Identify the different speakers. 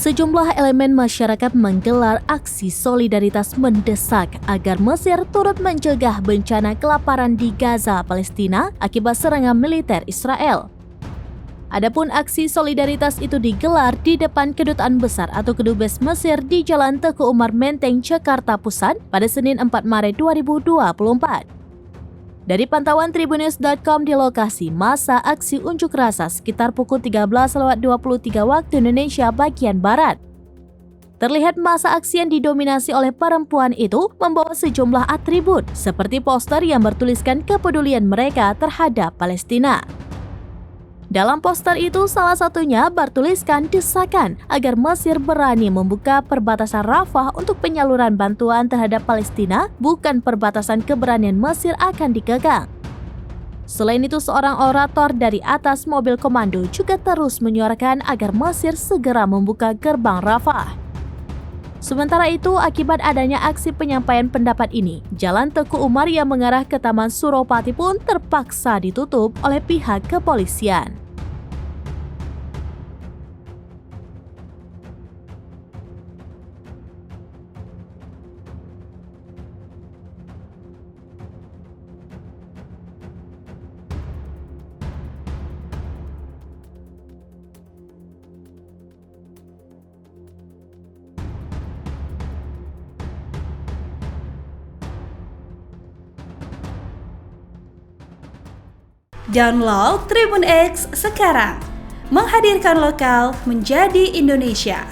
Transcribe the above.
Speaker 1: Sejumlah elemen masyarakat menggelar aksi solidaritas mendesak agar Mesir turut mencegah bencana kelaparan di Gaza, Palestina akibat serangan militer Israel. Adapun aksi solidaritas itu digelar di depan Kedutaan Besar atau Kedubes Mesir di Jalan Teguh Umar Menteng, Jakarta Pusat pada Senin 4 Maret 2024. Dari pantauan Tribunnews.com di lokasi, masa aksi unjuk rasa sekitar pukul 13.23 waktu Indonesia bagian Barat. Terlihat masa aksi yang didominasi oleh perempuan itu membawa sejumlah atribut seperti poster yang bertuliskan kepedulian mereka terhadap Palestina. Dalam poster itu salah satunya bertuliskan desakan agar Mesir berani membuka perbatasan Rafah untuk penyaluran bantuan terhadap Palestina, bukan perbatasan keberanian Mesir akan dikekang. Selain itu, seorang orator dari atas mobil komando juga terus menyuarakan agar Mesir segera membuka gerbang Rafah. Sementara itu, akibat adanya aksi penyampaian pendapat ini, Jalan Teguh Umar yang mengarah ke Taman Suropati pun terpaksa ditutup oleh pihak kepolisian.
Speaker 2: Download Tribun X sekarang, menghadirkan lokal menjadi Indonesia.